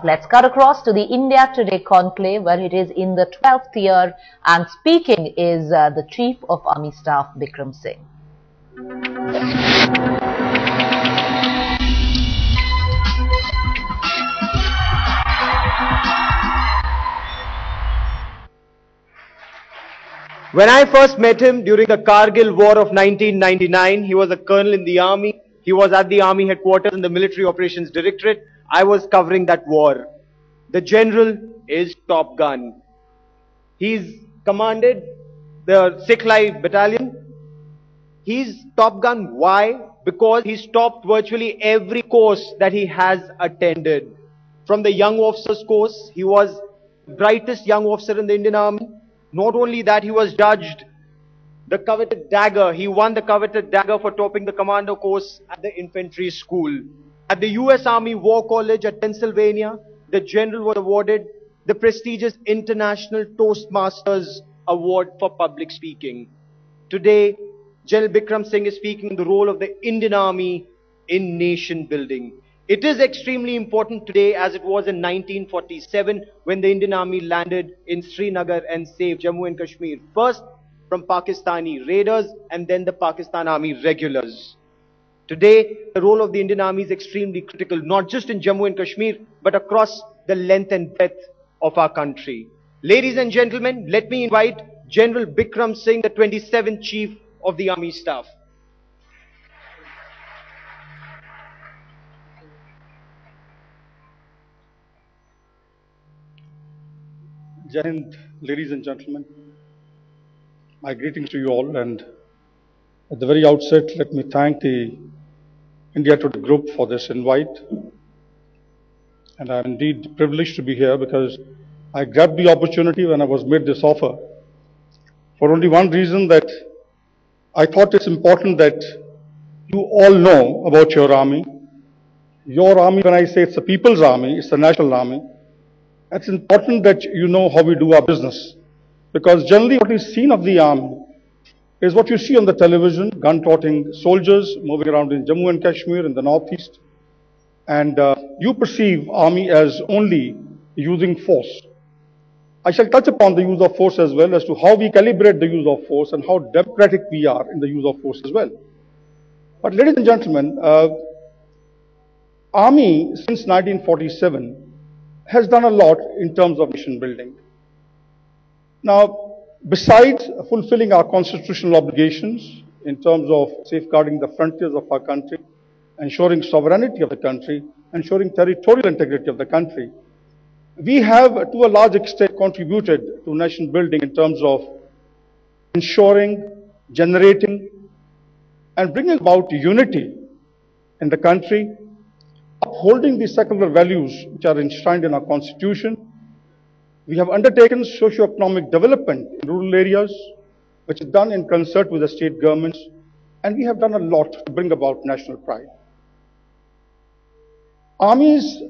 Let's cut across to the India Today Conclave, where it is in the 12th year, and speaking is the Chief of Army Staff, Bikram Singh. When I first met him during the Kargil War of 1999, he was a colonel in the army. He was at the army headquarters in the Military Operations Directorate. I was covering that war. The general is Top Gun. He's commanded the Sikh-Lai battalion. He's Top Gun. Why? Because he's topped virtually every course that he has attended. From the young officers course, he was the brightest young officer in the Indian Army. Not only that, he was judged the coveted dagger. He won the coveted dagger for topping the commando course at the infantry school. At the US Army War College at Pennsylvania, the general was awarded the prestigious International Toastmasters Award for public speaking. Today, General Bikram Singh is speaking in the role of the Indian Army in nation building. It is extremely important today, as it was in 1947 when the Indian Army landed in Srinagar and saved Jammu and Kashmir, first from Pakistani raiders and then the Pakistan Army regulars. Today, the role of the Indian Army is extremely critical, not just in Jammu and Kashmir, but across the length and breadth of our country. Ladies and gentlemen, let me invite General Bikram Singh, the 27th Chief of the Army Staff. Jai Hind, ladies and gentlemen. My greetings to you all, and at the very outset, let me thank the India Today Group for this invite. And I'm indeed privileged to be here because I grabbed the opportunity when I was made this offer for only one reason, that I thought it's important that you all know about your army. Your army, when I say it's the people's army, it's the national army. It's important that you know how we do our business, because generally what is seen of the army is what you see on the television: gun-toting soldiers moving around in Jammu and Kashmir in the northeast, and you perceive army as only using force. I shall touch upon the use of force as well, as to how we calibrate the use of force and how democratic we are in the use of force as well. But ladies and gentlemen, army since 1947 has done a lot in terms of nation building. Now, besides fulfilling our constitutional obligations in terms of safeguarding the frontiers of our country, ensuring sovereignty of the country, ensuring territorial integrity of the country, we have to a large extent contributed to nation building in terms of ensuring, generating, and bringing about unity in the country, upholding the secular values which are enshrined in our constitution. We have undertaken socio-economic development in rural areas, which is done in concert with the state governments, and we have done a lot to bring about national pride. Army's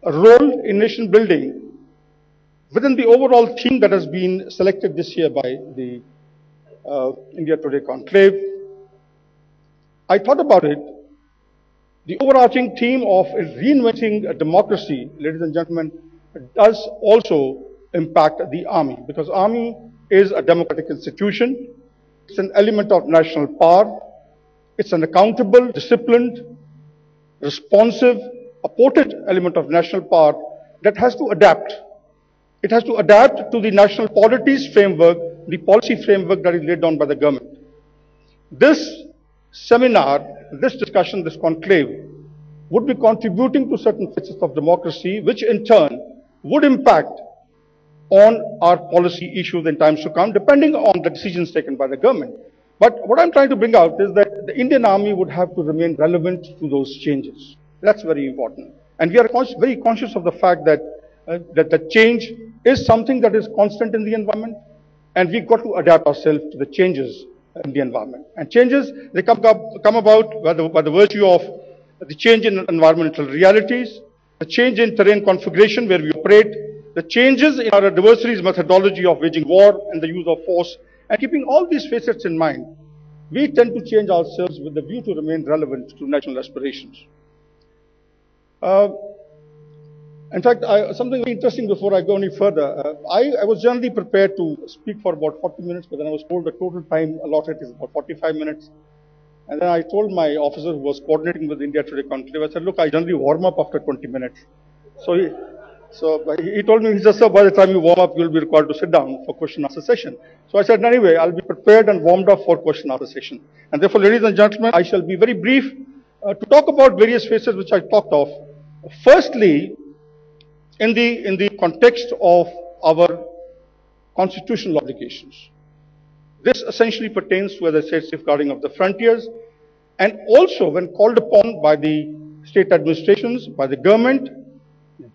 role in nation building within the overall theme that has been selected this year by the India Today Conclave, I thought about it. The overarching theme of reinventing a democracy, ladies and gentlemen, does also impact the army, because army is a democratic institution. It's an element of national power. It's an accountable, disciplined, responsive, apported element of national power that has to adapt. It has to adapt to the national policies framework, the policy framework that is laid down by the government. This seminar, this discussion, this conclave, would be contributing to certain facets of democracy, which in turn would impact on our policy issues in times to come, depending on the decisions taken by the government. But what I'm trying to bring out is that the Indian Army would have to remain relevant to those changes. That's very important. And we are very conscious of the fact that that the change is something that is constant in the environment, and we've got to adapt ourselves to the changes in the environment. And changes, they come about by the virtue of the change in environmental realities, the change in terrain configuration where we operate, the changes in our adversaries' methodology of waging war and the use of force. And keeping all these facets in mind, we tend to change ourselves with the view to remain relevant to national aspirations. In fact, something very interesting before I go any further. I was generally prepared to speak for about 40 minutes, but then I was told the total time allotted is about 45 minutes. And then I told my officer who was coordinating with India Today Conclave, I said, look, I generally warm up after 20 minutes. So he told me, he said, sir, by the time you warm up, you'll be required to sit down for question answer session. So I said, anyway, I'll be prepared and warmed up for question answer session. And therefore, ladies and gentlemen, I shall be very brief to talk about various phases which I talked of. Firstly, in the context of our constitutional obligations. This essentially pertains to, as I said, safeguarding of the frontiers, and also when called upon by the state administrations, by the government,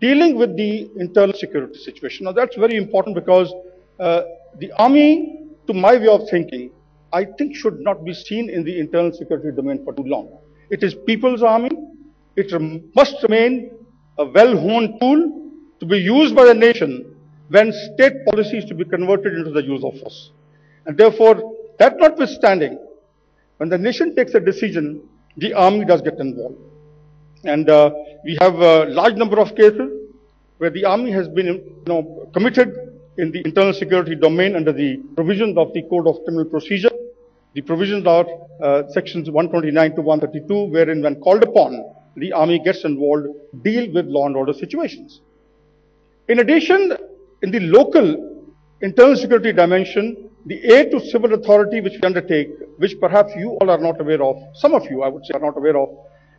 dealing with the internal security situation. Now that's very important because the army, to my way of thinking, I think should not be seen in the internal security domain for too long. It is people's army. It must remain a well-honed tool to be used by the nation when state policy is to be converted into the use of force. And therefore, that notwithstanding, when the nation takes a decision, the army does get involved. And we have a large number of cases where the army has been committed in the internal security domain under the provisions of the Code of Criminal Procedure. The provisions are sections 129 to 132, wherein when called upon, the army gets involved, deal with law and order situations. In addition, in the local internal security dimension, the aid to civil authority which we undertake, which perhaps you all are not aware of, some of you I would say are not aware of,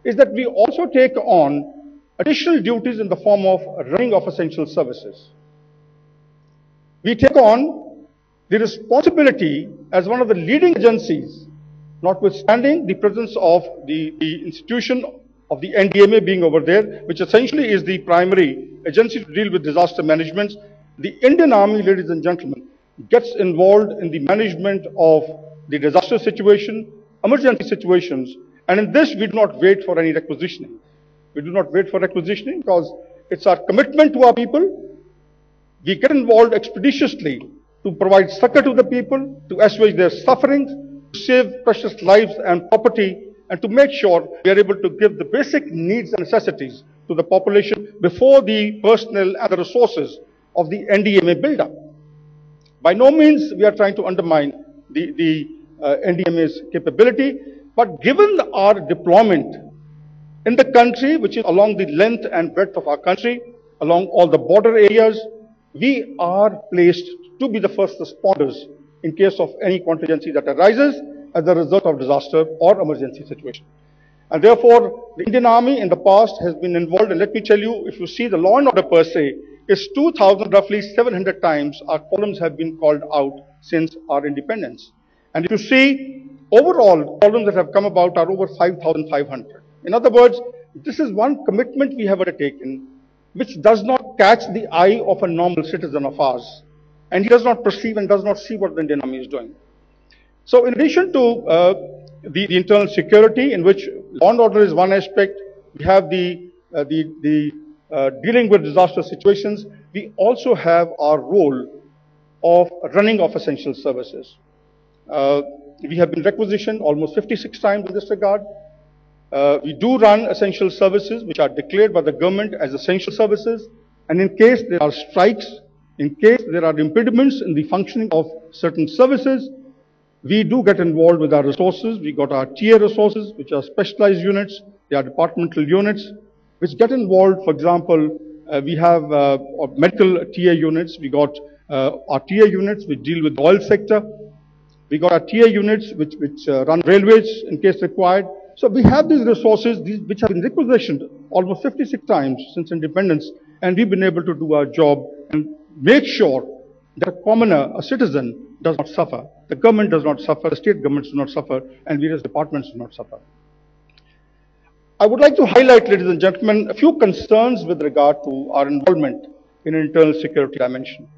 is that we also take on additional duties in the form of running of essential services. We take on the responsibility as one of the leading agencies, notwithstanding the presence of the institution of the NDMA being over there, which essentially is the primary agency to deal with disaster management. The Indian Army, ladies and gentlemen, gets involved in the management of the disaster situation, emergency situations, and in this we do not wait for any requisitioning. We do not wait for requisitioning because it's our commitment to our people. We get involved expeditiously to provide succor to the people, to assuage their sufferings, to save precious lives and property, and to make sure we are able to give the basic needs and necessities to the population before the personnel and the resources of the NDMA build up. By no means we are trying to undermine the NDMA's capability, but given our deployment in the country, which is along the length and breadth of our country, along all the border areas, we are placed to be the first responders in case of any contingency that arises as a result of disaster or emergency situation. And therefore, the Indian Army in the past has been involved, and let me tell you, if you see the law and order per se, is 2,000, roughly 700 times our columns have been called out since our independence. And if you see, overall columns that have come about are over 5,500. In other words, this is one commitment we have undertaken which does not catch the eye of a normal citizen of ours. And he does not perceive and does not see what the Indian Army is doing. So in addition to the internal security, in which law and order is one aspect, we have the dealing with disaster situations, we also have our role of running of essential services. We have been requisitioned almost 56 times in this regard. We do run essential services which are declared by the government as essential services, and in case there are strikes, in case there are impediments in the functioning of certain services, we do get involved with our resources. We got our TA resources, which are specialized units. They are departmental units, which get involved. For example, we have medical TA units. We got our TA units which deal with the oil sector. We got our TA units which run railways in case required. So we have these resources which have been requisitioned almost 56 times since independence, and we've been able to do our job and make sure that a commoner, a citizen, does not suffer. The government does not suffer, the state governments do not suffer, and various departments do not suffer. I would like to highlight, ladies and gentlemen, a few concerns with regard to our involvement in an internal security dimension.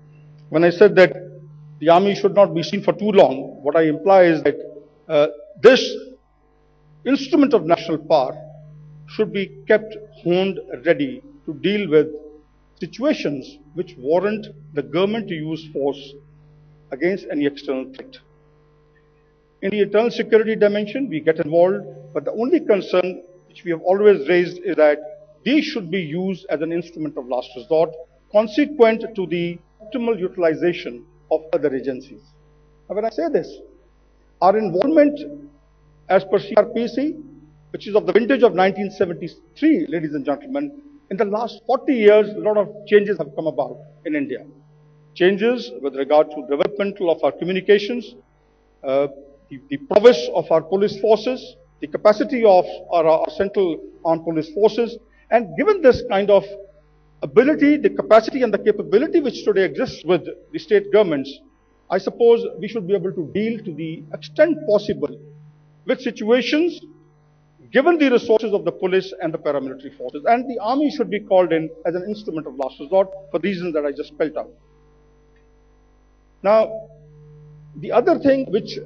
When I said that the army should not be seen for too long, what I imply is that this instrument of national power should be kept honed ready to deal with situations which warrant the government to use force against any external threat. In the internal security dimension, we get involved, but the only concern which we have always raised is that these should be used as an instrument of last resort, consequent to the optimal utilization of other agencies. Now, when I say this, our involvement as per CRPC, which is of the vintage of 1973, ladies and gentlemen, in the last 40 years, a lot of changes have come about in India. Changes with regard to development of our communications, the prowess of our police forces, the capacity of our central armed police forces, and given this kind of ability, the capacity and the capability which today exists with the state governments, I suppose we should be able to deal to the extent possible with situations given the resources of the police and the paramilitary forces. And the army should be called in as an instrument of last resort for reasons that I just spelled out. Now, the other thing which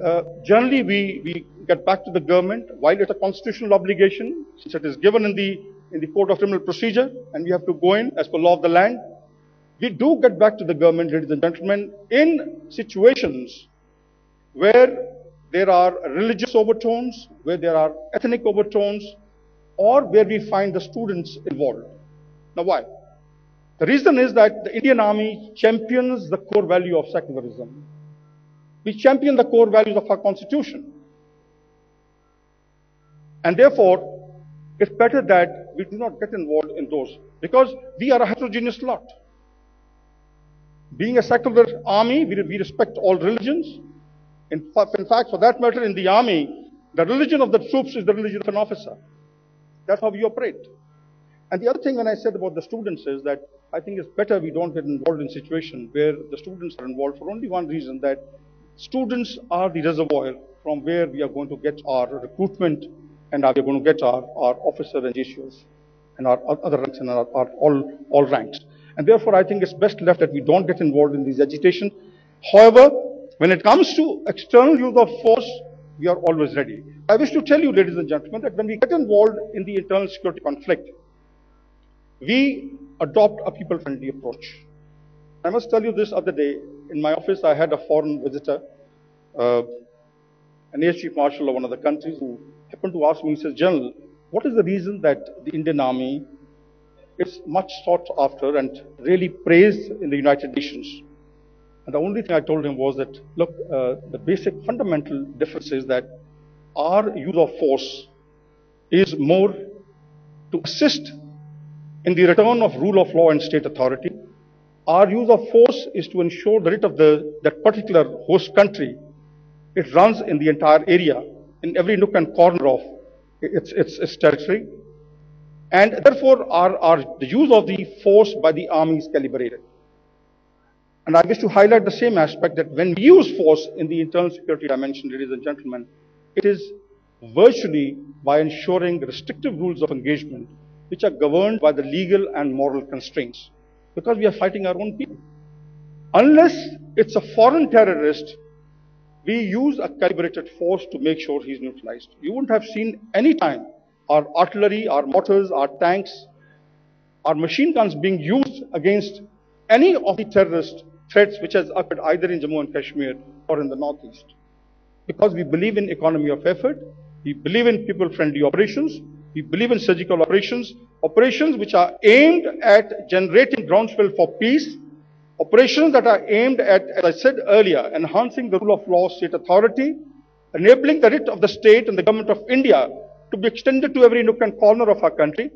generally we get back to the government, while it's a constitutional obligation, since it is given in the Code of Criminal Procedure, and we have to go in as per law of the land, we do get back to the government, ladies and gentlemen, in situations where there are religious overtones, where there are ethnic overtones, or where we find the students involved. Now, why? The reason is that the Indian Army champions the core value of secularism. We champion the core values of our Constitution. And therefore, it's better that we do not get involved in those, because we are a heterogeneous lot. Being a secular army, we respect all religions. In fact, for that matter, in the army, the religion of the troops is the religion of an officer. That's how we operate. And the other thing when I said about the students is that I think it's better we don't get involved in situations where the students are involved for only one reason, that students are the reservoir from where we are going to get our recruitment and we are going to get our officer and GCOs and our other ranks and our all ranks. And therefore, I think it's best left that we don't get involved in these agitations. However, when it comes to external use of force, we are always ready. I wish to tell you, ladies and gentlemen, that when we get involved in the internal security conflict, we adopt a people-friendly approach. I must tell you this other day, in my office I had a foreign visitor, an Air Chief Marshal of one of the countries, who happened to ask me, he says, General, what is the reason that the Indian Army is much sought after and really praised in the United Nations? And the only thing I told him was that, look, the basic fundamental difference is that our use of force is more to assist in the return of rule of law and state authority. Our use of force is to ensure the writ of that particular host country, it runs in the entire area, in every nook and corner of its territory. And therefore, the use of the force by the army is calibrated. And I wish to highlight the same aspect, that when we use force in the internal security dimension, ladies and gentlemen, it is virtually by ensuring restrictive rules of engagement which are governed by the legal and moral constraints, because we are fighting our own people. Unless it's a foreign terrorist, we use a calibrated force to make sure he's neutralized. You wouldn't have seen any time our artillery, our mortars, our tanks, our machine guns being used against any of the terrorist threats which has occurred either in Jammu and Kashmir or in the Northeast. Because we believe in economy of effort, we believe in people-friendly operations, we believe in surgical operations, operations which are aimed at generating groundswell for peace, operations that are aimed at, as I said earlier, enhancing the rule of law, state authority, enabling the writ of the state and the government of India to be extended to every nook and corner of our country.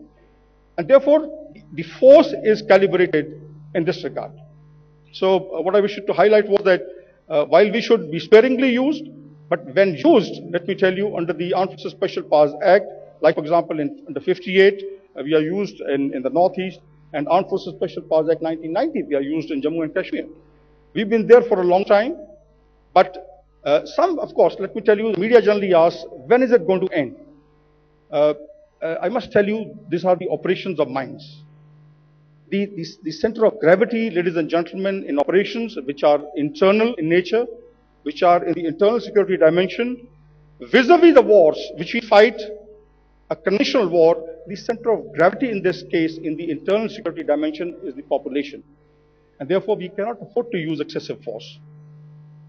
And therefore, the force is calibrated in this regard. So what I wish to highlight was that while we should be sparingly used, but when used, let me tell you, under the Armed Forces Special Powers Act, like for example under 58, we are used in the Northeast, and Armed Forces Special Powers Act 1990, we are used in Jammu and Kashmir. We've been there for a long time, but some, of course, let me tell you, the media generally asks, when is it going to end? I must tell you, these are the operations of minds. The center of gravity, ladies and gentlemen, in operations which are internal in nature, which are in the internal security dimension, vis-a-vis the wars which we fight, a conventional war, the center of gravity in this case, in the internal security dimension, is the population. And therefore, we cannot afford to use excessive force.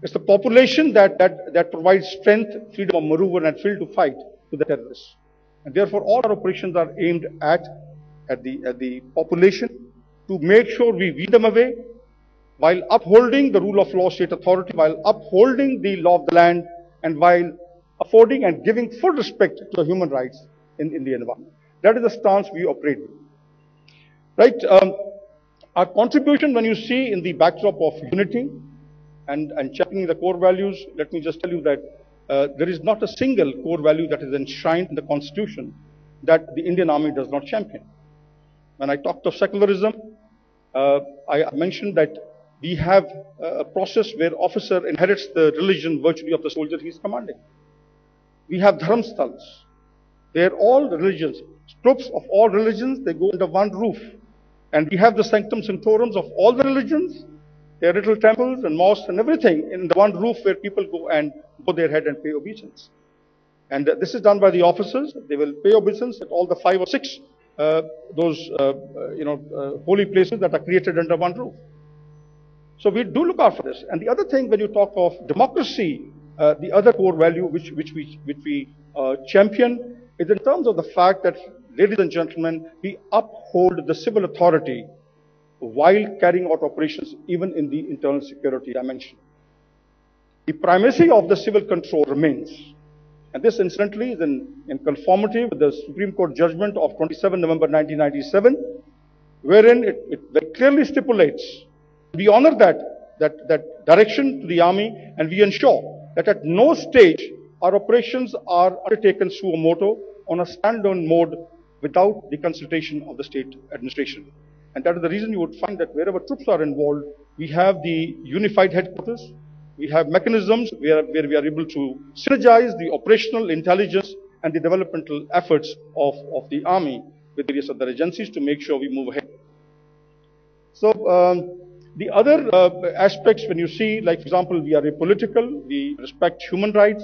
It's the population that provides strength, freedom of maneuver, and field to fight to the terrorists. And therefore, all our operations are aimed at at the population to make sure we weed them away while upholding the rule of law, state authority, while upholding the law of the land, and while affording and giving full respect to the human rights in the environment. That is the stance we operate with. Right? Our contribution, when you see in the backdrop of unity and championing the core values, let me just tell you that there is not a single core value that is enshrined in the Constitution that the Indian Army does not champion. When I talked of secularism, I mentioned that we have a process where officer inherits the religion virtually of the soldier he is commanding. We have dharmsthalas, where all religions, troops of all religions, they go under one roof. And we have the sanctum sanctorums of all the religions, their little temples and mosques and everything in the one roof where people go and bow their head and pay obeisance. And this is done by the officers. They will pay obeisance at all the 5 or 6 holy places that are created under one roof. So we do look out for this. And the other thing, when you talk of democracy, the other core value which we champion is in terms of the fact that, ladies and gentlemen, we uphold the civil authority while carrying out operations even in the internal security dimension. The primacy of the civil control remains. And this, incidentally, is in conformity with the Supreme Court judgment of 27 November 1997, wherein it very clearly stipulates we honor that direction to the Army, and we ensure that at no stage our operations are undertaken suo motu on a standalone mode without the consultation of the state administration. And that is the reason you would find that wherever troops are involved, we have the unified headquarters, we have mechanisms where we are able to synergize the operational intelligence and the developmental efforts of the Army with various other agencies to make sure we move ahead. So, the other aspects, when you see, like, for example, we are apolitical, we respect human rights.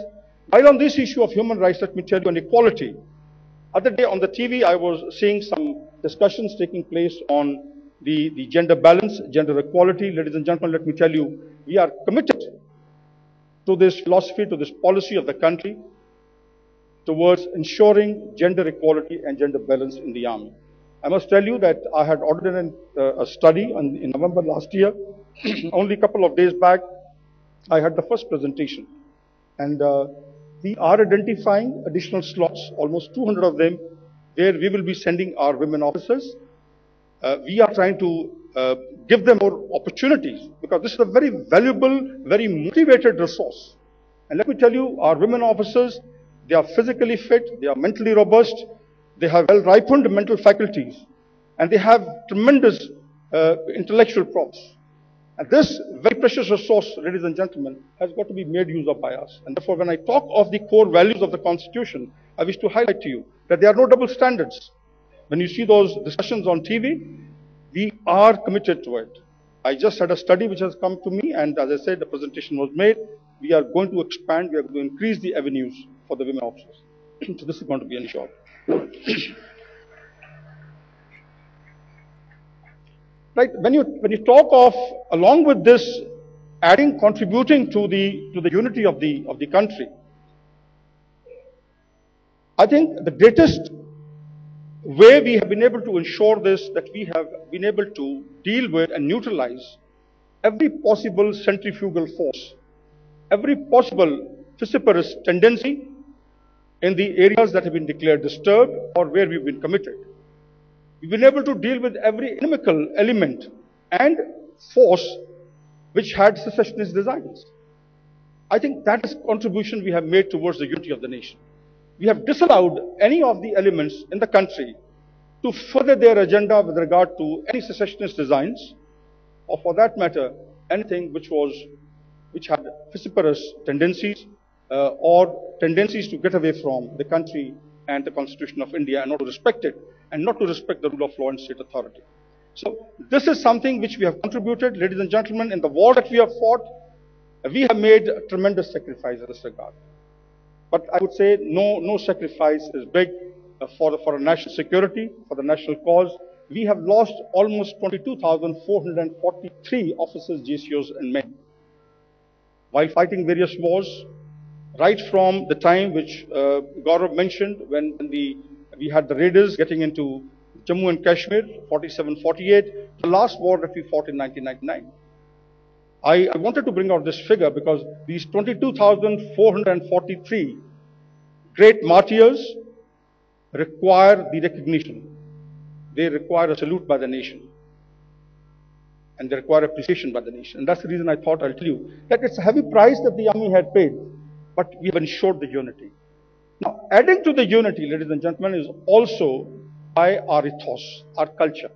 While on this issue of human rights, let me tell you on equality. Other day on the TV, I was seeing some discussions taking place on the gender balance, gender equality. Ladies and gentlemen, let me tell you, we are committed to this philosophy, to this policy of the country towards ensuring gender equality and gender balance in the Army. I must tell you that I had ordered a study in November last year. Only a couple of days back, I had the first presentation. And we are identifying additional slots, almost 200 of them, where we will be sending our women officers. We are trying to give them more opportunities, because this is a very valuable, very motivated resource. And let me tell you, our women officers, they are physically fit, they are mentally robust, they have well-ripened mental faculties, and they have tremendous intellectual props. And this very precious resource, ladies and gentlemen, has got to be made use of by us. And therefore, when I talk of the core values of the Constitution, I wish to highlight to you that there are no double standards. When you see those discussions on TV, we are committed to it. I just had a study which has come to me, and as I said, the presentation was made. We are going to expand, we are going to increase the avenues for the women officers. So this is going to be ensured. Right, when you talk of, along with this, contributing to the unity of the country, I think the greatest way we have been able to ensure this, that we have been able to deal with and neutralize every possible centrifugal force, every possible vociferous tendency in the areas that have been declared disturbed or where we've been committed. We've been able to deal with every inimical element and force which had secessionist designs. I think that is contribution we have made towards the unity of the nation. We have disallowed any of the elements in the country to further their agenda with regard to any secessionist designs, or for that matter, anything which had vociferous tendencies or tendencies to get away from the country and the Constitution of India and not to respect it, and not to respect the rule of law and state authority. So this is something which we have contributed, ladies and gentlemen, in the war that we have fought. We have made a tremendous sacrifice in this regard. But I would say no sacrifice is big for our national security, for the national cause. We have lost almost 22,443 officers, JCOs and men while fighting various wars, right from the time which Gaurav mentioned, when we had the raiders getting into Jammu and Kashmir, 47-48, the last war that we fought in 1999. I wanted to bring out this figure because these 22,443 great martyrs require the recognition. They require a salute by the nation. And they require appreciation by the nation. And that's the reason I thought I'll tell you that it's a heavy price that the army had paid, but we have ensured the unity. Now, adding to the unity, ladies and gentlemen, is also by our ethos, our culture.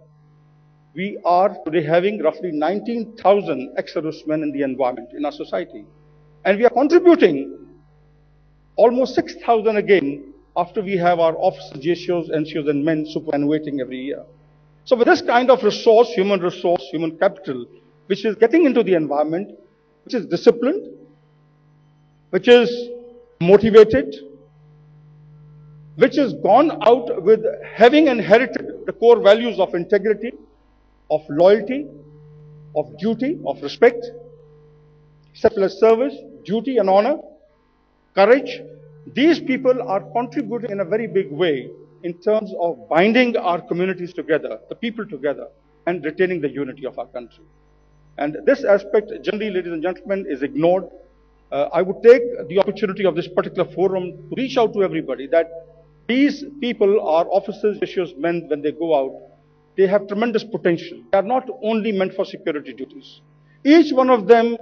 We are today having roughly 19,000 ex-servicemen in the environment in our society. And we are contributing almost 6,000 again after we have our officers, JCOs, NCOs, and men superannuating every year. So with this kind of resource, human capital, which is getting into the environment, which is disciplined, which is motivated, which has gone out with having inherited the core values of integrity, of loyalty, of duty, of respect, selfless service, duty and honor, courage. These people are contributing in a very big way in terms of binding our communities together, the people together, and retaining the unity of our country. And this aspect, generally, ladies and gentlemen, is ignored. I would take the opportunity of this particular forum to reach out to everybody that these people are officers, issues, men, when they go out, they have tremendous potential. They are not only meant for security duties. Each one of them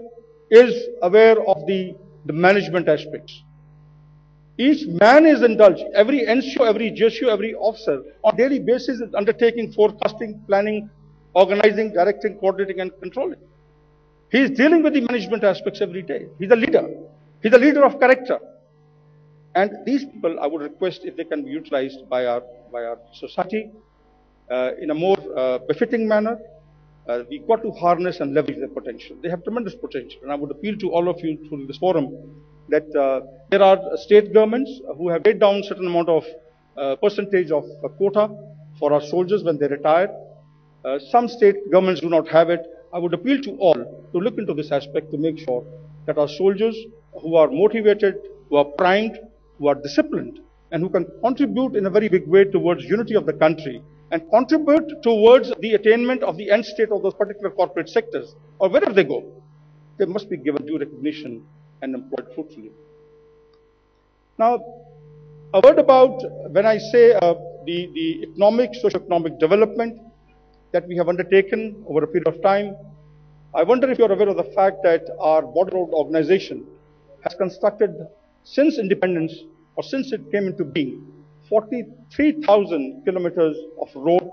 is aware of the management aspects. Each man is indulged. Every NCO, every JCO, every officer on a daily basis is undertaking forecasting, planning, organizing, directing, coordinating, and controlling. He is dealing with the management aspects every day. He's a leader. He's a leader of character. And these people, I would request if they can be utilized by our society in a more befitting manner. We've got to harness and leverage their potential. They have tremendous potential. And I would appeal to all of you through this forum that there are state governments who have laid down a certain amount of percentage of a quota for our soldiers when they retire. Some state governments do not have it. I would appeal to all to look into this aspect to make sure that our soldiers who are motivated, who are primed, who are disciplined, and who can contribute in a very big way towards unity of the country and contribute towards the attainment of the end state of those particular corporate sectors or wherever they go, they must be given due recognition and employed fruitfully. Now, a word about when I say the economic, socio-economic development that we have undertaken over a period of time. I wonder if you're aware of the fact that our border road organization has constructed since independence or since it came into being 43,000 kilometers of road.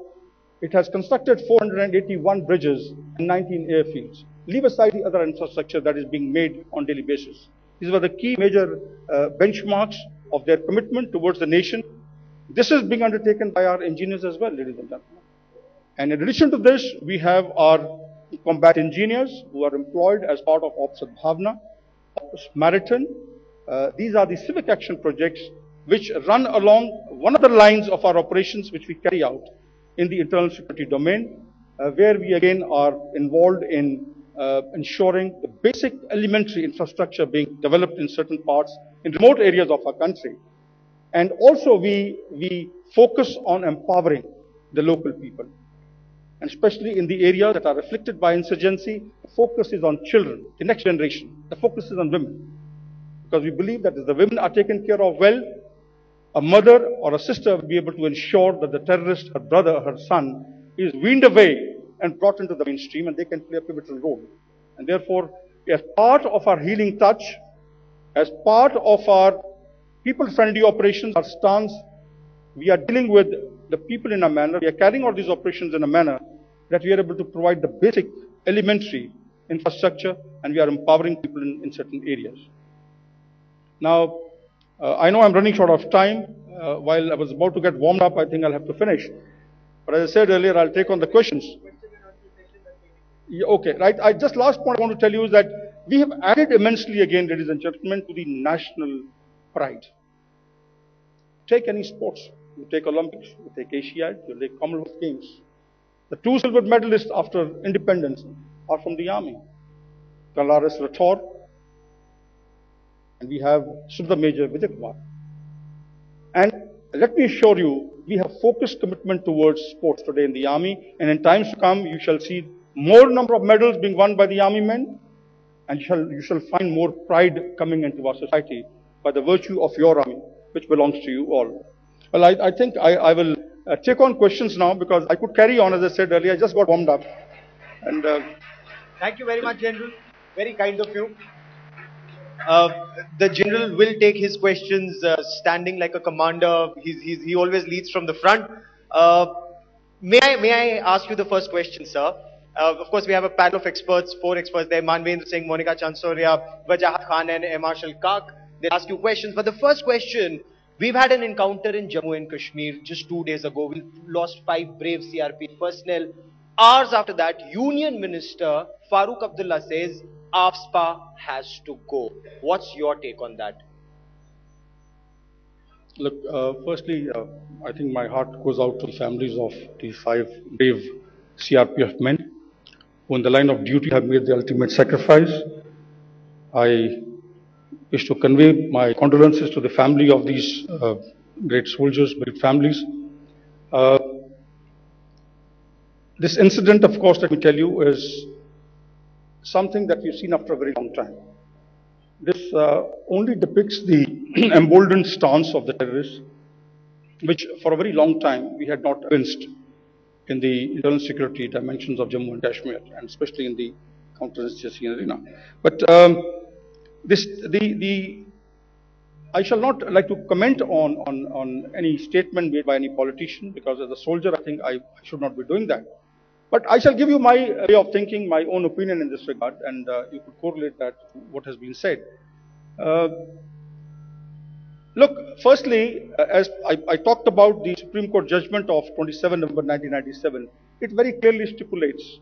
It has constructed 481 bridges and 19 airfields. Leave aside the other infrastructure that is being made on a daily basis. These were the key major benchmarks of their commitment towards the nation. This is being undertaken by our engineers as well, ladies and gentlemen. And in addition to this, we have our combat engineers who are employed as part of Officer Bhavna, Marathon. These are the civic action projects which run along one of the lines of our operations which we carry out in the internal security domain, where we again are involved in ensuring the basic elementary infrastructure being developed in certain parts in remote areas of our country. And also we focus on empowering the local people. And especially in the areas that are afflicted by insurgency, the focus is on children, the next generation. The focus is on women. Because we believe that if the women are taken care of well, a mother or a sister will be able to ensure that the terrorist, her brother, her son, is weaned away and brought into the mainstream, and they can play a pivotal role. And therefore, as part of our healing touch, as part of our people-friendly operations, our stance, we are dealing with the people in a manner, we are carrying out these operations in a manner that we are able to provide the basic elementary infrastructure, and we are empowering people in certain areas. Now, I know I'm running short of time. While I was about to get warmed up, I think I'll have to finish. But as I said earlier, I'll take on the questions. Yeah, okay, right. Just last point I want to tell you is that we have added immensely again, ladies and gentlemen, to the national pride. Take any sports. You take Olympics, you take Asiad, you take Commonwealth Games. The 2 silver medalists after independence are from the army. Kalaris Rathore, and we have Subda Major Vijay Kumar. And let me assure you, we have focused commitment towards sports today in the army, and in times to come, you shall see more number of medals being won by the army men, and you shall find more pride coming into our society by the virtue of your army, which belongs to you all. Well, I think I will take on questions now, because I could carry on, as I said earlier. I just got warmed up. And thank you very much, General. Very kind of you. The General will take his questions standing like a commander. He always leads from the front. May I ask you the first question, sir? Of course, we have a panel of experts, 4 experts there: Manvendra Singh, Monica Chansoria, Wajahat Khan, and Air Marshal Kak. They'll ask you questions. But the first question: we've had an encounter in Jammu and Kashmir just 2 days ago. We lost 5 brave CRP personnel. Hours after that, Union Minister Farooq Abdullah says AFSPA has to go. What's your take on that? Look, firstly, I think my heart goes out to the families of the 5 brave CRPF men who in the line of duty have made the ultimate sacrifice. I wish to convey my condolences to the family of these great soldiers, brave families. This incident, of course, let me tell you, is something that we've seen after a very long time. This only depicts the emboldened stance of the terrorists, which for a very long time we had not evinced in the internal security dimensions of Jammu and Kashmir, and especially in the counterinsurgency arena. But I shall not like to comment on any statement made by any politician, because as a soldier, I think I should not be doing that. But I shall give you my way of thinking, my own opinion in this regard, and you could correlate that to what has been said. Look, firstly, as I talked about the Supreme Court judgment of 27 November 1997, it very clearly stipulates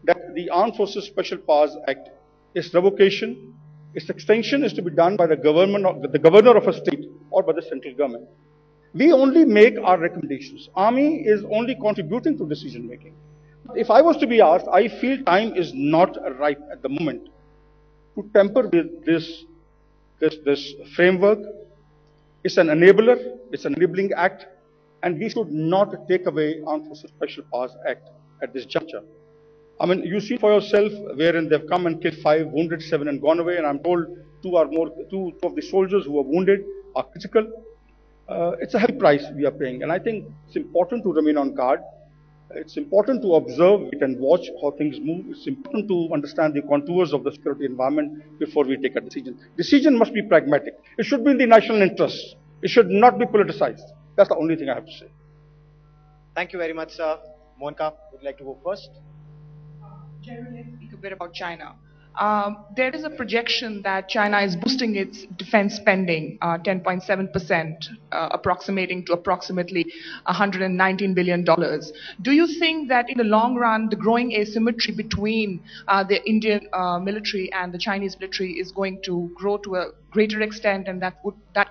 that the Armed Forces Special Powers Act, its revocation, its extension is to be done by the governor of a state or by the central government. We only make our recommendations. Army is only contributing to decision making. If I was to be asked, I feel time is not ripe at the moment to tamper with this framework. It's an enabler, it's an enabling act, and we should not take away Armed Forces Special Powers Act at this juncture. I mean, you see for yourself wherein they've come and killed 5, wounded 7 and gone away, and I'm told two of the soldiers who are wounded are critical. It's a heavy price we are paying, and I think it's important to remain on guard. It's important to observe it and watch how things move. It's important to understand the contours of the security environment before we take a decision. Decision must be pragmatic. It should be in the national interest. It should not be politicized. That's the only thing I have to say. Thank you very much, sir. Monica, would you like to go first? General, let's speak a bit about China. There is a projection that China is boosting its defense spending 10.7%, approximating to approximately $119 billion. Do you think that in the long run, the growing asymmetry between the Indian military and the Chinese military is going to grow to a greater extent, and that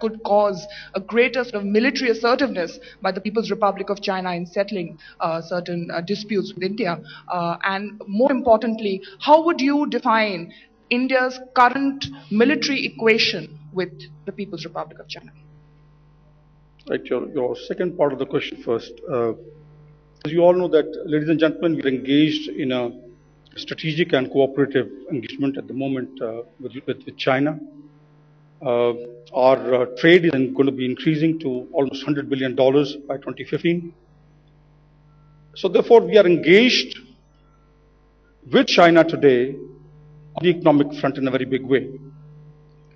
could cause a greater sort of military assertiveness by the People's Republic of China in settling certain disputes with India? And more importantly, how would you define India's current military equation with the People's Republic of China? Right, your second part of the question first. As you all know that, ladies and gentlemen, we're engaged in a strategic and cooperative engagement at the moment with China. Our trade is going to be increasing to almost $100 billion by 2015. So therefore, we are engaged with China today on the economic front in a very big way.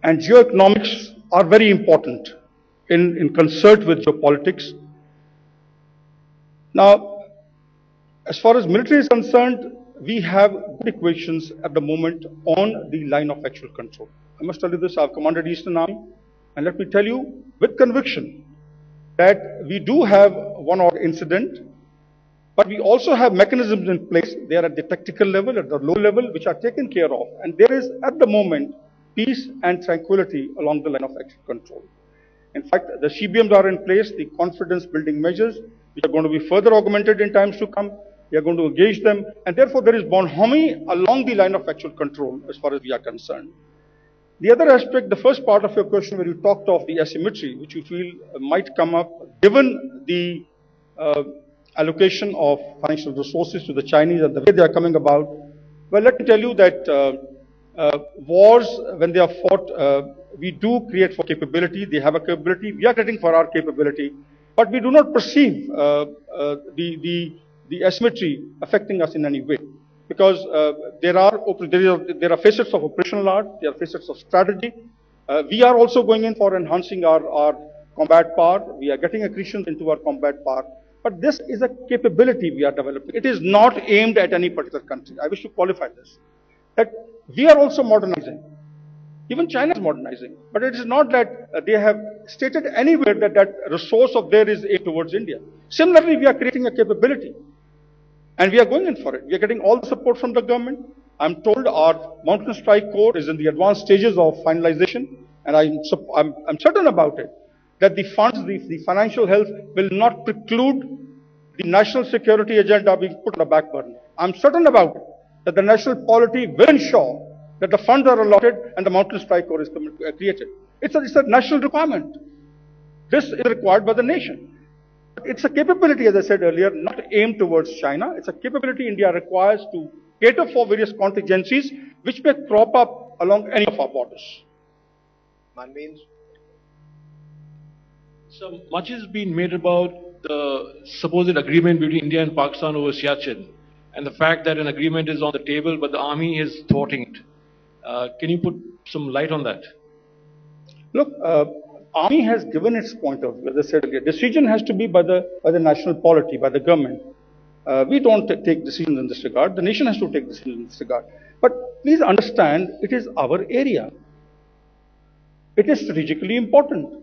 And geoeconomics are very important in concert with geopolitics. Now, as far as military is concerned, we have good equations at the moment on the line of actual control. I must tell you this, I've commanded Eastern Army, and let me tell you with conviction that we do have one odd incident, but we also have mechanisms in place. They are at the tactical level, at the low level, which are taken care of. And there is, at the moment, peace and tranquility along the line of actual control. In fact, the CBMs are in place, the confidence building measures, which are going to be further augmented in times to come. We are going to engage them, and therefore there is bonhomie along the line of actual control as far as we are concerned. The other aspect, the first part of your question where you talked of the asymmetry, which you feel might come up given the allocation of financial resources to the Chinese and the way they are coming about. Well, let me tell you that wars, when they are fought, we do create for capability. They have a capability. We are creating for our capability. But we do not perceive the asymmetry affecting us in any way. Because there are facets of operational art, there are facets of strategy. We are also going in for enhancing our combat power. We are getting accretion into our combat power. But this is a capability we are developing. It is not aimed at any particular country. I wish to qualify this. That we are also modernizing. Even China is modernizing. But it is not that they have stated anywhere that that resource of theirs is aimed towards India. Similarly, we are creating a capability. And we are going in for it. We are getting all the support from the government. I'm told our Mountain Strike Corps is in the advanced stages of finalization. And I'm certain about it, that the funds, the financial health will not preclude the national security agenda being put on the back burner. I'm certain about it, that the national polity will ensure that the funds are allotted and the Mountain Strike Corps is created. It's a national requirement. This is required by the nation. It's a capability, as I said earlier, not aimed towards China. It's a capability India requires to cater for various contingencies which may crop up along any of our borders. Manmeens? So much has been made about the supposed agreement between India and Pakistan over Siachen, and the fact that an agreement is on the table but the army is thwarting it. Can you put some light on that? Look, Army has given its point of view. As I said earlier, decision has to be by the national polity, by the government. We don't take decisions in this regard. The nation has to take decisions in this regard. But please understand, it is our area. It is strategically important.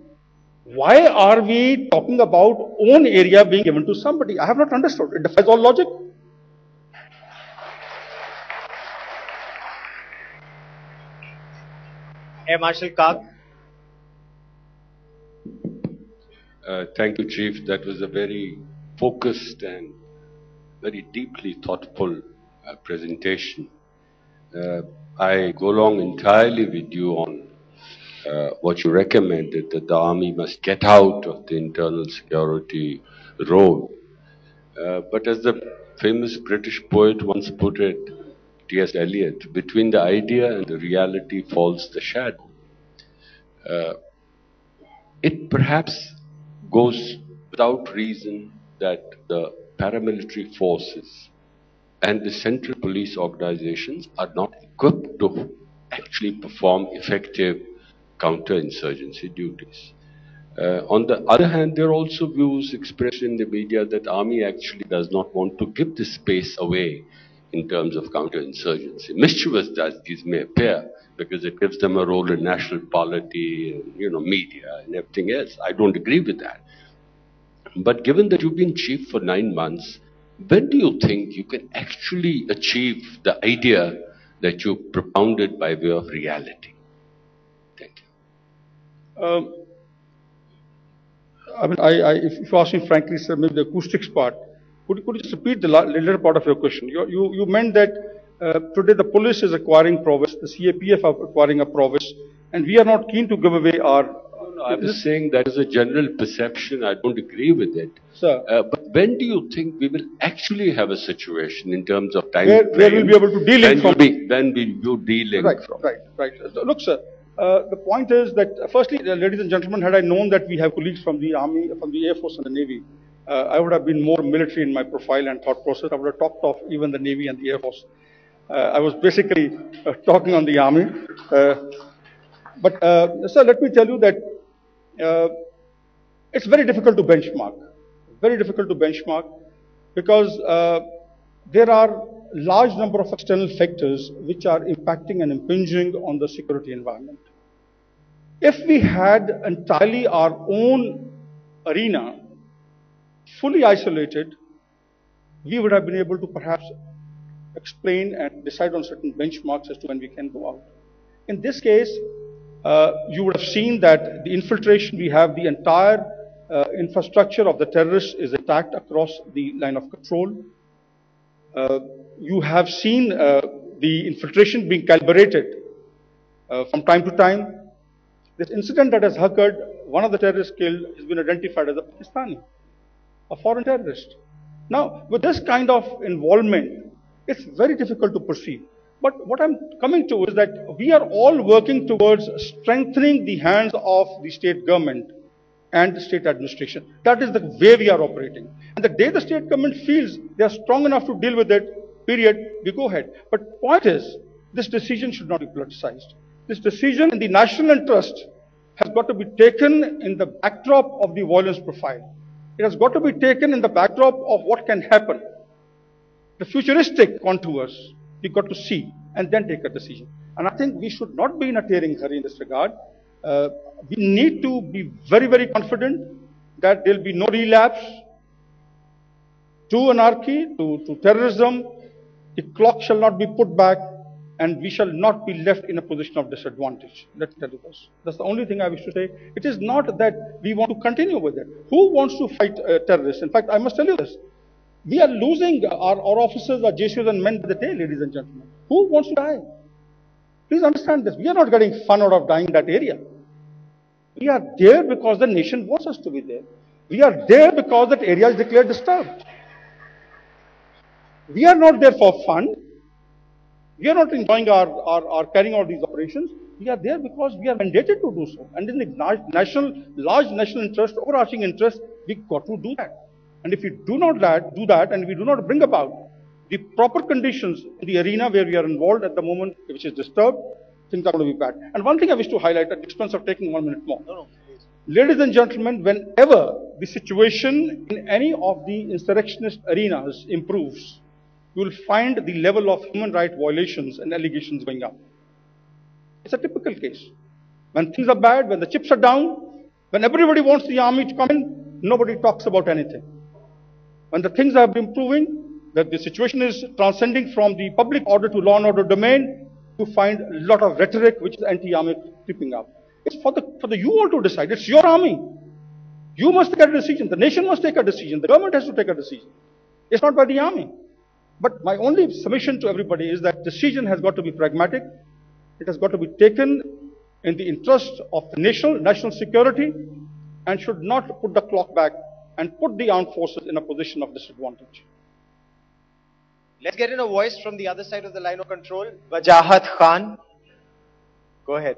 Why are we talking about own area being given to somebody? I have not understood. It defies all logic. Air Marshal Kag? Thank you, Chief. That was a very focused and very deeply thoughtful presentation. I go along entirely with you on what you recommended, that the army must get out of the internal security role. But as the famous British poet once put it, T.S. Eliot, between the idea and the reality falls the shadow. It perhaps goes without reason that the paramilitary forces and the central police organizations are not equipped to actually perform effective counterinsurgency duties. On the other hand, there are also views expressed in the media that army actually does not want to give the space away in terms of counterinsurgency. Mischievous as these may appear, because it gives them a role in national polity, media and everything else. I don't agree with that. But given that you've been chief for 9 months, when do you think you can actually achieve the idea that you propounded by way of reality? Thank you. If you ask me frankly, sir, maybe the acoustics part, could you just repeat the later part of your question? You meant that today the police is acquiring prowess, the CAPF are acquiring a prowess, and we are not keen to give away our... No, I was saying that is a general perception. I don't agree with it. Sir. But when do you think we will actually have a situation in terms of time where we'll be able to deal it from? When will you dealing from? Right. Look, sir, the point is that, firstly, ladies and gentlemen, had I known that we have colleagues from the Army, from the Air Force and the Navy, I would have been more military in my profile and thought process. I would have talked off even the Navy and the Air Force. I was basically talking on the Army. But, sir, let me tell you that it's very difficult to benchmark. Very difficult to benchmark because there are large number of external factors which are impacting and impinging on the security environment. If we had entirely our own arena, fully isolated, we would have been able to perhaps explain and decide on certain benchmarks as to when we can go out. In this case, you would have seen that the infiltration, we have the entire infrastructure of the terrorists is attacked across the line of control. You have seen the infiltration being calibrated from time to time. This incident that has occurred, one of the terrorists killed has been identified as a Pakistani. a foreign terrorist. Now, with this kind of involvement, it's very difficult to perceive. But what I'm coming to is that we are all working towards strengthening the hands of the state government and the state administration. That is the way we are operating. And the day the state government feels they are strong enough to deal with it, period, we go ahead. But point is, this decision should not be politicized. This decision in the national interest has got to be taken in the backdrop of the violence profile. It has got to be taken in the backdrop of what can happen. The futuristic contours we got to see and then take a decision. And I think we should not be in a tearing hurry in this regard. We need to be very, very confident that there will be no relapse to anarchy, to terrorism. The clock shall not be put back, and we shall not be left in a position of disadvantage. Let me tell you this. That's the only thing I wish to say. It is not that we want to continue with it. Who wants to fight terrorists? In fact, I must tell you this. We are losing our officers, our JCOs and men by the day, ladies and gentlemen. Who wants to die? Please understand this. We are not getting fun out of dying in that area. We are there because the nation wants us to be there. We are there because that area is declared disturbed. We are not there for fun. We are not enjoying our carrying out these operations. We are there because we are mandated to do so. And in the large national interest, overarching interest, we got to do that. And if we do not do that, and we do not bring about the proper conditions in the arena where we are involved at the moment, which is disturbed, things are going to be bad. And one thing I wish to highlight at the expense of taking 1 minute more. Ladies and gentlemen, whenever the situation in any of the insurrectionist arenas improves, you will find the level of human rights violations and allegations going up. It's a typical case. When things are bad, when the chips are down, when everybody wants the army to come in, nobody talks about anything. When the things are improving, that the situation is transcending from the public order to law and order domain, you find a lot of rhetoric which is anti-army creeping up. It's for the you all to decide. It's your army. You must take a decision. The nation must take a decision. The government has to take a decision. It's not by the army. But my only submission to everybody is that decision has got to be pragmatic. It has got to be taken in the interest of the national security, and should not put the clock back and put the armed forces in a position of disadvantage. Let's get in a voice from the other side of the line of control. Wajahat Khan. Go ahead.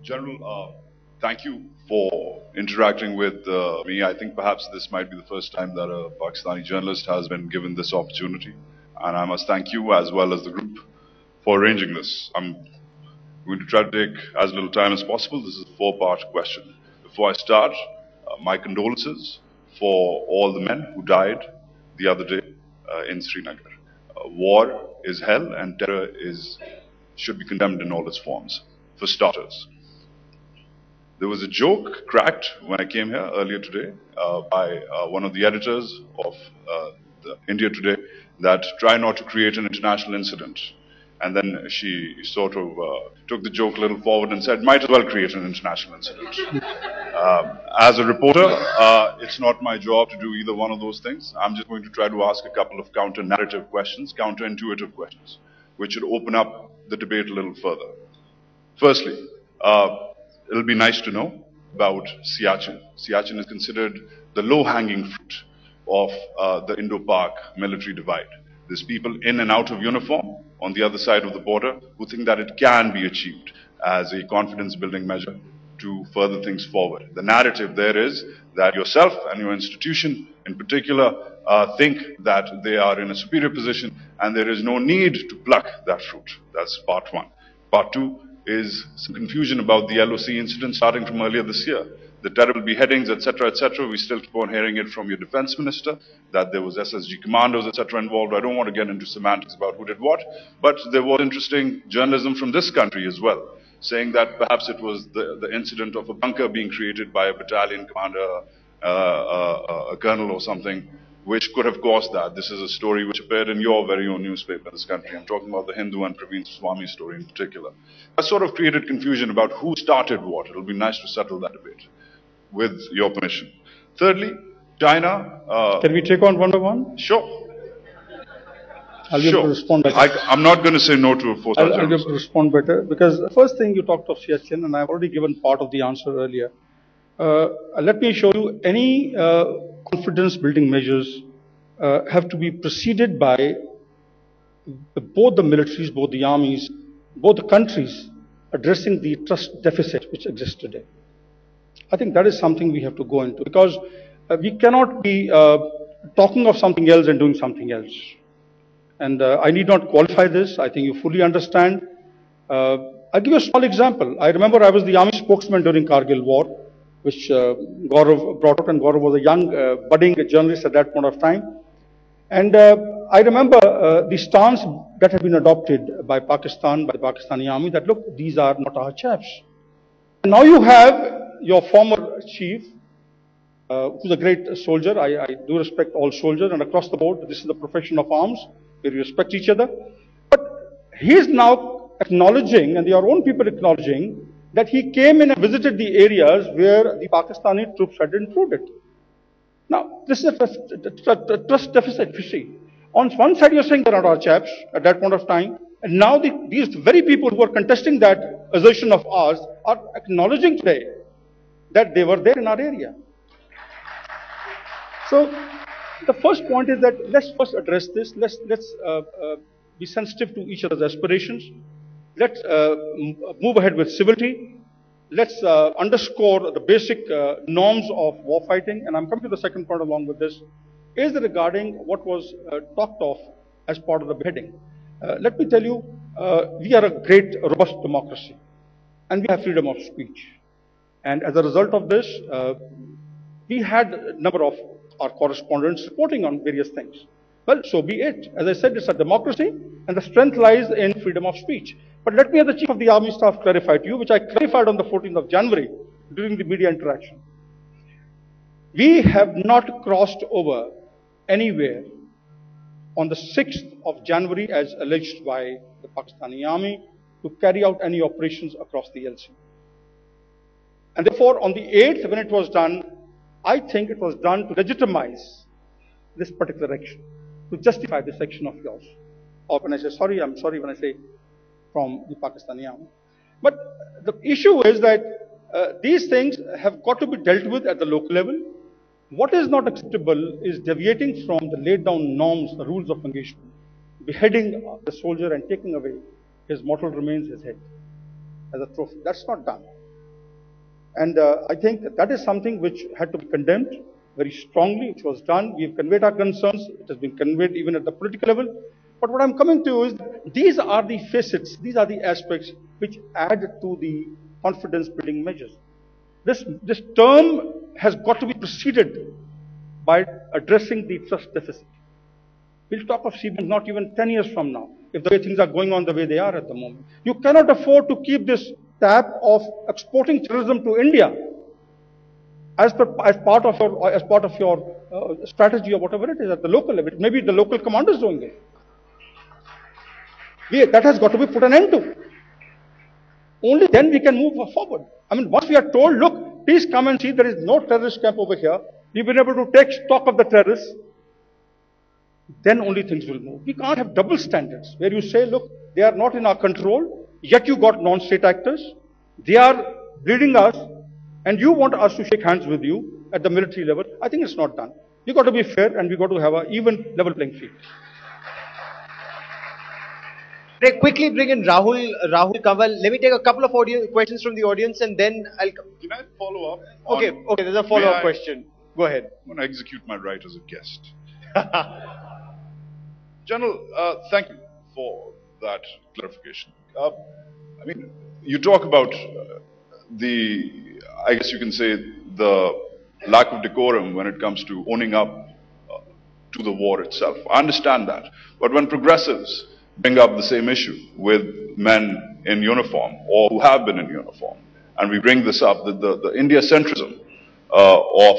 General, thank you for interacting with me. I think perhaps this might be the first time that a Pakistani journalist has been given this opportunity. And I must thank you as well as the group for arranging this. I'm going to try to take as little time as possible. This is a four-part question. Before I start, my condolences for all the men who died the other day in Srinagar. War is hell, and terror should be condemned in all its forms. For starters, there was a joke cracked when I came here earlier today by one of the editors of the India Today that try not to create an international incident. And then she sort of took the joke a little forward and said, might as well create an international incident. As a reporter, it's not my job to do either one of those things. I'm just going to try to ask a couple of counter-narrative questions, counter-intuitive questions, which should open up the debate a little further. Firstly, it'll be nice to know about Siachen. Siachen is considered the low-hanging fruit of the Indo-Pak military divide. There's people in and out of uniform on the other side of the border who think that it can be achieved as a confidence-building measure to further things forward. The narrative there is that yourself and your institution in particular think that they are in a superior position and there is no need to pluck that fruit. That's part one. Part two is some confusion about the LOC incident starting from earlier this year. The terrible beheadings, etc., etc. We still keep on hearing it from your defense minister, that there was SSG commandos, etc. involved. I don't want to get into semantics about who did what, but there was interesting journalism from this country as well, saying that perhaps it was the incident of a bunker being created by a battalion commander, a colonel or something, which could have caused that. This is a story which appeared in your very own newspaper in this country. I'm talking about the Hindu and Praveen Swami story in particular. That sort of created confusion about who started what. It'll be nice to settle that debate, with your permission. Thirdly, China... Can we take on one by one? Sure. I'll be able to respond better. I'm not going to say no to a four-star I'll be able to respond better, because the first thing you talked of Siachen, and I've already given part of the answer earlier. Let me show you any confidence building measures have to be preceded by both the militaries, both the armies, both the countries addressing the trust deficit which exists today. I think that is something we have to go into, because we cannot be talking of something else and doing something else. And I need not qualify this. I think you fully understand. I'll give you a small example. I remember I was the army spokesman during Kargil war, which Gaurav brought up, and Gaurav was a young, budding journalist at that point of time. And I remember the stance that had been adopted by Pakistan, by the Pakistani army, that look, these are not our chaps. And now you have your former chief, who's a great soldier. I do respect all soldiers, and across the board, this is the profession of arms, where we respect each other. But he is now acknowledging, and your own people acknowledging, that he came in and visited the areas where the Pakistani troops had intruded. Now, this is a trust deficit, you see. On one side, you're saying there are our chaps at that point of time, and now these very people who are contesting that assertion of ours are acknowledging today that they were there in our area. So, the first point is that let's first address this. Let's be sensitive to each other's aspirations. Let's move ahead with civility. Let's underscore the basic norms of warfighting. And I'm coming to the second point along with this, is regarding what was talked of as part of the beheading. Let me tell you, we are a great, robust democracy, and we have freedom of speech. And as a result of this, we had a number of our correspondents reporting on various things. Well, so be it. As I said, it's a democracy, and the strength lies in freedom of speech. But let me, as the Chief of the Army Staff, clarify to you, which I clarified on the 14th of January during the media interaction. We have not crossed over anywhere on the 6th of January, as alleged by the Pakistani army, to carry out any operations across the LC. And therefore, on the 8th, when it was done, I think it was done to legitimize this particular action, to justify this action of yours. Or when I say sorry, I'm sorry when I say from the Pakistani army. But the issue is that these things have got to be dealt with at the local level. What is not acceptable is deviating from the laid down norms, the rules of engagement, beheading the soldier and taking away his mortal remains, his head, as a trophy. That's not done. And I think that is something which had to be condemned very strongly. It was done. We've conveyed our concerns. It has been conveyed even at the political level. But what I'm coming to is, these are the facets, these are the aspects which add to the confidence building measures. This term has got to be preceded by addressing the trust deficit. We'll talk of CBM not even 10 years from now, if the way things are going on the way they are at the moment. You cannot afford to keep this tap of exporting terrorism to India as part of your strategy or whatever it is at the local level. Maybe the local commanders doing it. That has got to be put an end to. Only then we can move forward. I mean, once we are told, look, please come and see, there is no terrorist camp over here, we've been able to take stock of the terrorists, then only things will move. We can't have double standards where you say, look, they are not in our control, yet you got non-state actors, they are bleeding us, and you want us to shake hands with you at the military level. I think it's not done. We've got to be fair, and we've got to have an even level playing field. Quickly bring in Rahul Kanwal. Let me take a couple of questions from the audience, and then I'll... Can I follow up? Okay, there's a follow-up question. Go ahead. I'm going to execute my right as a guest. General, thank you for that clarification. I mean, you talk about I guess you can say, the lack of decorum when it comes to owning up to the war itself. I understand that. But when progressives bring up the same issue with men in uniform or who have been in uniform, and we bring this up, the India centrism of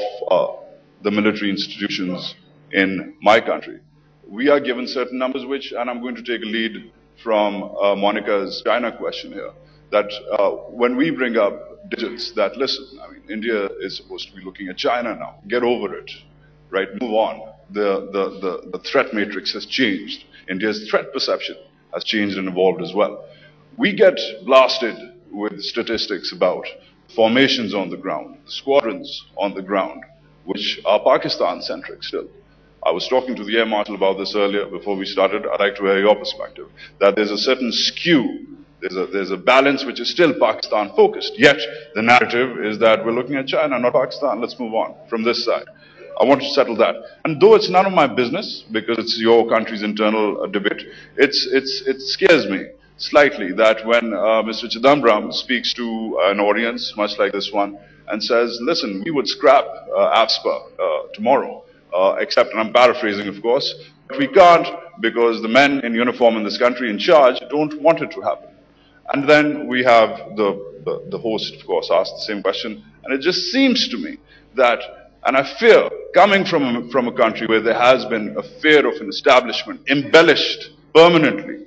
the military institutions in my country, we are given certain numbers which, and I'm going to take a lead from Monica's China question here, that when we bring up digits that, listen, I mean, India is supposed to be looking at China now, get over it, right, move on. The threat matrix has changed. India's threat perception has changed and evolved as well. We get blasted with statistics about formations on the ground, squadrons on the ground, which are Pakistan-centric still. I was talking to the Air Marshal about this earlier before we started. I'd like to hear your perspective, that there's a certain skew, there's a balance which is still Pakistan-focused, yet the narrative is that we're looking at China, not Pakistan. Let's move on from this side. I want to settle that. And though it's none of my business, because it's your country's internal debate, it scares me slightly that when Mr. Chidambaram speaks to an audience, much like this one, and says, listen, we would scrap AFSPA tomorrow, except, and I'm paraphrasing of course, but we can't because the men in uniform in this country in charge don't want it to happen. And then we have the host, of course, ask the same question, and it just seems to me that, and I fear, coming from a country where there has been a fear of an establishment embellished permanently,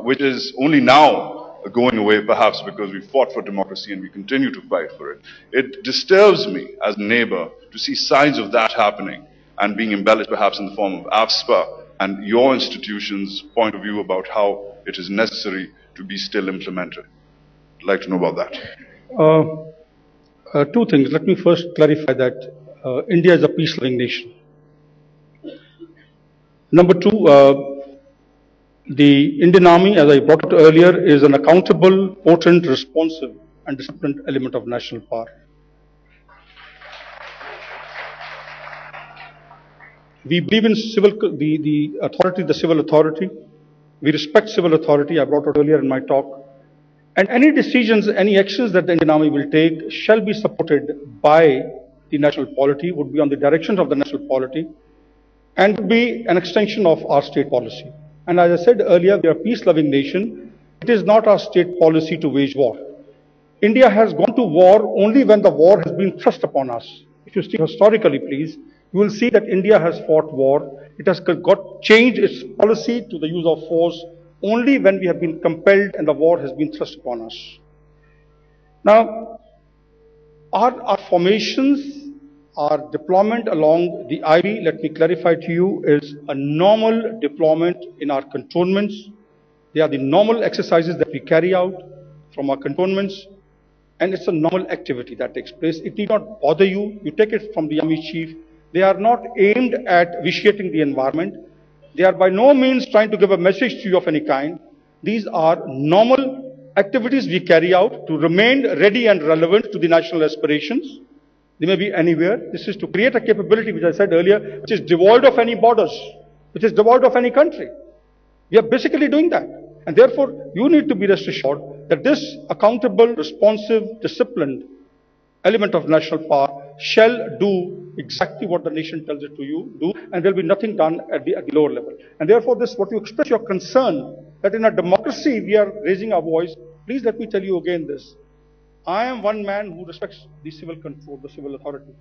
which is only now going away, perhaps because we fought for democracy and we continue to fight for it. It disturbs me as a neighbor to see signs of that happening and being embellished perhaps in the form of AFSPA and your institution's point of view about how it is necessary to be still implemented. I'd like to know about that. Two things. Let me first clarify that India is a peace-loving nation. Number two, the Indian Army, as I brought it earlier, is an accountable, potent, responsive, and disciplined element of national power. We believe in the authority, the civil authority. We respect civil authority. I brought it earlier in my talk. And any decisions, any actions that the Indian Army will take shall be supported by the national polity, would be on the directions of the national polity, and would be an extension of our state policy. And as I said earlier, we are a peace-loving nation. It is not our state policy to wage war. India has gone to war only when the war has been thrust upon us. If you see historically, please, you will see that India has fought war. It has changed its policy to the use of force only when we have been compelled and the war has been thrust upon us. Now, our formations, our deployment along the IB, let me clarify to you, is a normal deployment in our cantonments. They are the normal exercises that we carry out from our cantonments, and it's a normal activity that takes place. It need not bother you. You take it from the Army Chief. They are not aimed at vitiating the environment. They are by no means trying to give a message to you of any kind. These are normal activities we carry out to remain ready and relevant to the national aspirations. They may be anywhere. This is to create a capability, which I said earlier, which is devoid of any borders, which is devoid of any country. We are basically doing that. And therefore, you need to be rest assured that this accountable, responsive, disciplined element of national power shall do exactly what the nation tells it to do, and there will be nothing done at the lower level. And therefore, what you express your concern that in a democracy we are raising our voice, please let me tell you again this. I am one man who respects the civil control, the civil authority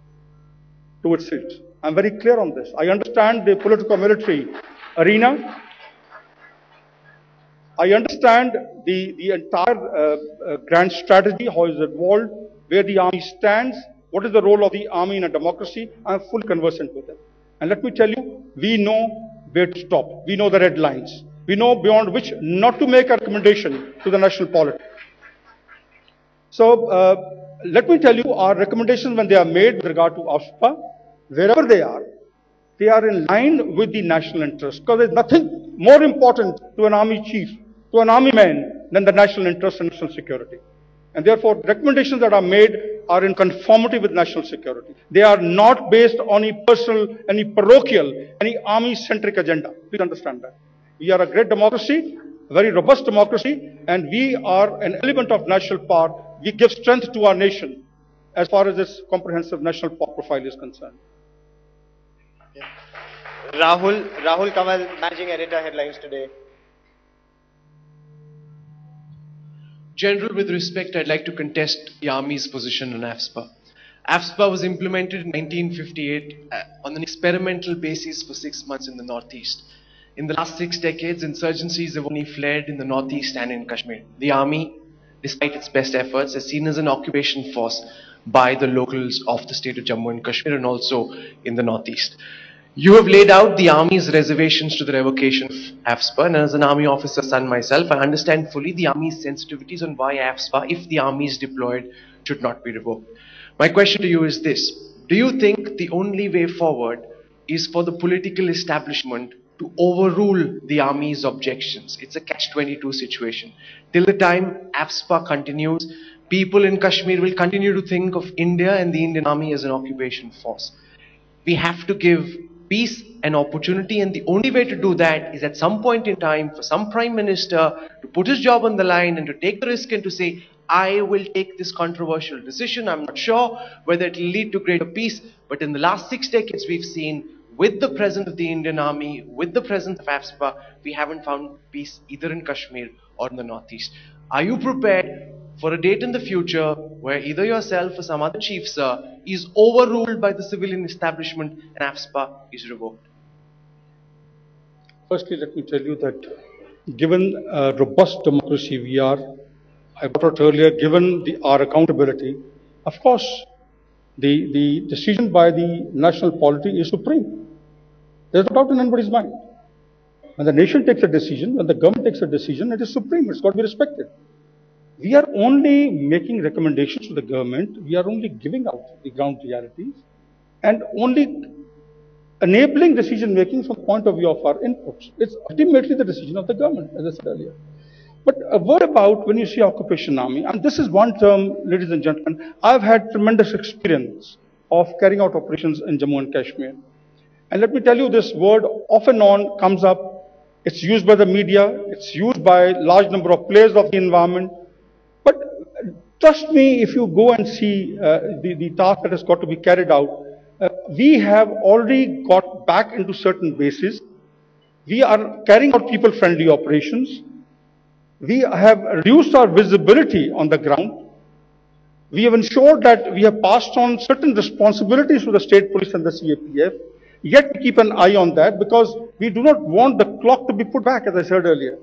towards it. I'm very clear on this. I understand the political-military arena. I understand the entire grand strategy, how is it evolved, where the army stands, what is the role of the army in a democracy. I'm fully conversant with it. And let me tell you, we know where to stop. We know the red lines. We know beyond which not to make a recommendation to the national polity. So, let me tell you, our recommendations when they are made with regard to AFSPA, wherever they are in line with the national interest. Because there's nothing more important to an army chief, to an army man, than the national interest and national security. And therefore, recommendations that are made are in conformity with national security. They are not based on any personal, any parochial, any army-centric agenda. Please understand that. We are a great democracy, a very robust democracy, and we are an element of national power. We give strength to our nation as far as this comprehensive national power profile is concerned. Yeah. Rahul Kamal, Managing Editor, Headlines Today. General, with respect, I'd like to contest the Army's position on AFSPA. AFSPA was implemented in 1958 on an experimental basis for 6 months in the Northeast. In the last 6 decades, insurgencies have only flared in the Northeast and in Kashmir. The Army, despite its best efforts, is seen as an occupation force by the locals of the state of Jammu and Kashmir and also in the Northeast. You have laid out the Army's reservations to the revocation of AFSPA, and as an Army officer son myself, I understand fully the Army's sensitivities on why AFSPA, if the Army is deployed, should not be revoked. My question to you is this. Do you think the only way forward is for the political establishment to overrule the army's objections? It's a catch-22 situation. Till the time AFSPA continues, people in Kashmir will continue to think of India and the Indian army as an occupation force. We have to give peace an opportunity, and the only way to do that is at some point in time for some prime minister to put his job on the line and to take the risk and to say, I will take this controversial decision. I'm not sure whether it will lead to greater peace, but in the last 6 decades we've seen, with the presence of the Indian army, with the presence of AFSPA, we haven't found peace either in Kashmir or in the Northeast. Are you prepared for a date in the future where either yourself or some other chief, sir, is overruled by the civilian establishment and AFSPA is revoked? Firstly, let me tell you that given a robust democracy we are, I brought out earlier, given our accountability, of course, the decision by the national polity is supreme. There's no doubt in anybody's mind. When the nation takes a decision, when the government takes a decision, it is supreme. It's got to be respected. We are only making recommendations to the government. We are only giving out the ground realities and only enabling decision making from the point of view of our inputs. It's ultimately the decision of the government, as I said earlier. But a word about when you see occupation army, and this is one term, ladies and gentlemen, I've had tremendous experience of carrying out operations in Jammu and Kashmir. And let me tell you, this word off and on comes up. It's used by the media. It's used by a large number of players of the environment. But trust me, if you go and see the task that has got to be carried out, we have already got back into certain bases. We are carrying out people-friendly operations. We have reduced our visibility on the ground. We have ensured that we have passed on certain responsibilities to the state police and the CAPF. Yet we keep an eye on that because we do not want the clock to be put back, as I said earlier.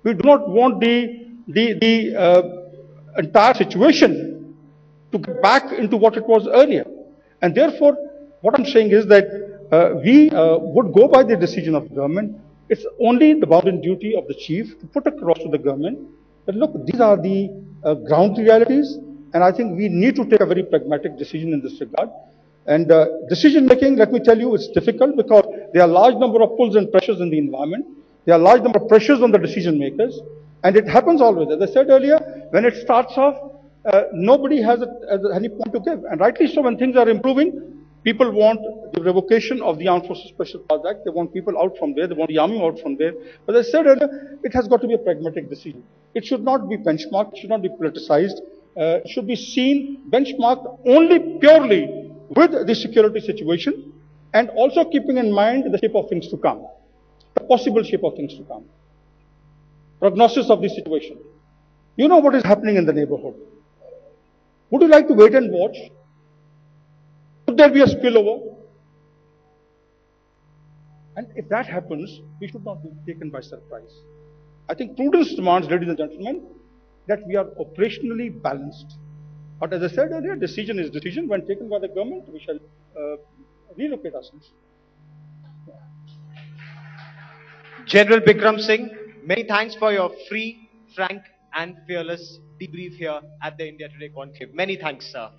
We do not want the entire situation to get back into what it was earlier. And therefore, what I'm saying is that we would go by the decision of the government. It's only the bounden duty of the chief to put across to the government that, look, these are the ground realities, and I think we need to take a very pragmatic decision in this regard. And decision making, let me tell you, it's difficult because there are a large number of pulls and pressures in the environment. There are a large number of pressures on the decision makers, and it happens always. As I said earlier, when it starts off, nobody has any point to give. And rightly so, when things are improving, people want the revocation of the Armed Forces Special Powers Act. They want people out from there. They want the army out from there. But as I said earlier, it has got to be a pragmatic decision. It should not be benchmarked. It should not be politicized. It should be seen, benchmarked only purely with the security situation and also keeping in mind the shape of things to come, the possible shape of things to come. Prognosis of the situation. You know what is happening in the neighborhood. Would you like to wait and watch? Could there be a spillover? And if that happens, we should not be taken by surprise. I think prudence demands, ladies and gentlemen, that we are operationally balanced. But as I said earlier, decision is decision. When taken by the government, we shall relocate ourselves. General Bikram Singh, many thanks for your free, frank and fearless debrief here at the India Today Conclave. Many thanks, sir.